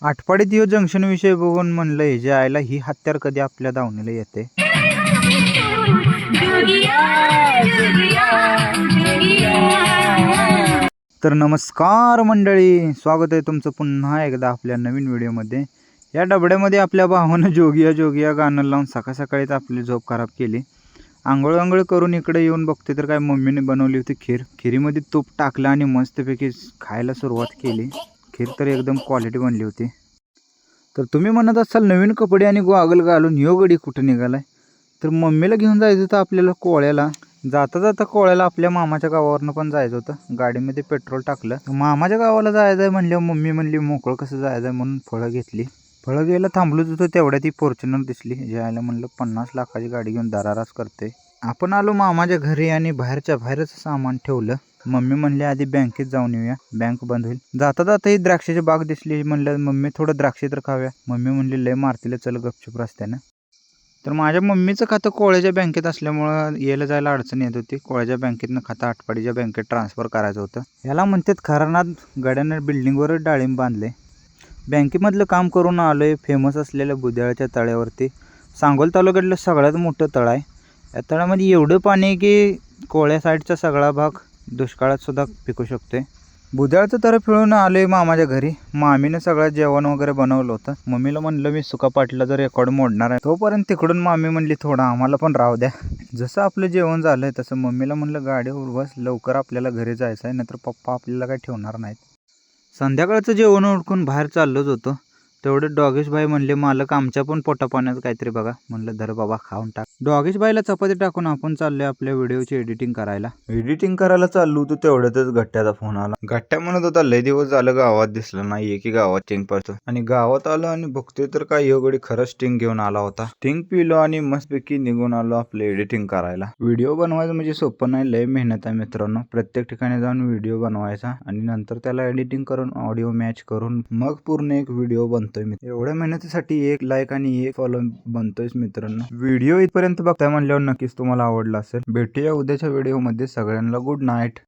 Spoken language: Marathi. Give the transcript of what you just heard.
आठपाडीत ह्यो जंक्शन विषय बघून म्हणलं ह्याच्या आईला ही हत्यार कधी आपल्या दावणीला येते. तर नमस्कार मंडळी, स्वागत आहे तुमचं पुन्हा एकदा आपल्या नवीन व्हिडिओमध्ये. या डबड्यामध्ये आपल्या भावानं जोगिया जोगिया गाणं लावून सकाळ सकाळीच आपली झोप खराब केली. आंघोळ करून इकडे येऊन बघते तर काय मम्मीने बनवली होती खीर. खिरीमध्ये तूप टाकलं आणि मस्तपैकी खायला सुरुवात केली. खीर तर एकदम क्वालिटी बनली होती. तर तुम्ही म्हणत असाल नवीन कपडे आणि गॉगल घालून ह्यो गडी कुठं निघालाय. तर मम्मीला घेऊन जायचं होतं आपल्याला कोळ्याला. जाता जाता कोळ्याला आपल्या मामाच्या गावावरनं पण जायचं होतं. गाडीमध्ये पेट्रोल टाकलं. मामाच्या गावाला जायचं आहे म्हणल्यावर मम्मी म्हणली मोकळं कसं जायचं आहे म्हणून फळं घेतली. फळं घ्यायला थांबलोच होतं तेवढ्यात ती फॉर्च्युनर दिसली. जायला म्हणलं 50 लाखाची गाडी घेऊन दरारास करते. आपण आलो मामाच्या घरी आणि बाहेरच्या बाहेरच सामान ठेवलं. मम्मी म्हणली आधी बँकेत जाऊन येऊया, बँक बंद होईल. जाता जाता ही द्राक्षाची बाग दिसली. म्हणलं मम्मी थोडं द्राक्षे तर खाव्या. मम्मी म्हणली लय मारतीला, चल गपचूप रस्त्यानं. तर माझ्या मम्मीचं खातं कोळ्याच्या बँकेत असल्यामुळं यायला जायला अडचण येत होती. कोळ्याच्या बँकेतनं खातं आटपाडीच्या बँकेत ट्रान्सफर करायचं होतं. याला म्हणतात खरानात गड्यानं बिल्डिंगवरच डाळिंब बांधले. बँकेमधलं काम करून आलो आहे फेमस असलेल्या बुद्याळच्या तळ्यावरती. सांगोल तालुक्यातलं सगळ्यात मोठं तळं आहे. या तळ्यामध्ये एवढं पाणी आहे की कोळ्या साईडचा सगळा भाग दुष्काळात सुद्धा पिकू शकते. बुद्याळचं तर फिरून आलो आहे मामाच्या घरी. मामीनं सगळं जेवण वगैरे बनवलं होतं. मम्मीला म्हणलं मी सुका पाटलाचा रेकॉर्ड मोडणार आहे. तोपर्यंत तिकडून मामी म्हणली थोडं आम्हाला पण राहू द्या. जसं आपलं जेवण झालं तसं मम्मीला म्हणलं गाडीवर बस, लवकर आपल्याला घरी जायचं आहे, नाहीतर पप्पा आपल्याला काही ठेवणार नाहीत. संध्याकाळचं जेवण उडकून बाहेर चाललोच होतो. तेवढे डॉगेश भाई म्हणले मालक आमच्या पण पोटापाण्याचं काहीतरी बघा. म्हणलं धर बाबा खाऊन टाक. डॉगेश भाईला चपाती टाकून आपण चाललोय आपल्या व्हिडिओची एडिटिंग करायला. एडिटिंग करायला चाललो होतो तेवढ्यातच गट्ट्याचा फोन आला. गट्ट्या म्हणत होता लय दिवस झालं गावात दिसलं नाहीये की गावात स्टिंग पाहतो. आणि गावात आलो आणि बघतोय तर काय ह्यो गडी खरंच स्टिंग घेऊन आला होता. स्टिंग पिलो आणि मस्तपैकी निघून आलो आपलं एडिटिंग करायला. व्हिडिओ बनवायचं म्हणजे सोपं नाही, लय मेहनत आहे मित्रांनो. प्रत्येक ठिकाणी जाऊन व्हिडिओ बनवायचा आणि नंतर त्याला एडिटिंग करून ऑडिओ मॅच करून मग पूर्ण एक व्हिडिओ बनतोय. एवढ्या मेहनतीसाठी एक लाईक आणि एक फॉलो बनतोय मित्रांनो. व्हिडिओ इथपर्यंत बघताय म्हणल्यावर नक्कीच तुम्हाला आवडला असेल. भेटूया उद्याच्या व्हिडिओमध्ये. सगळ्यांना गुड नाईट.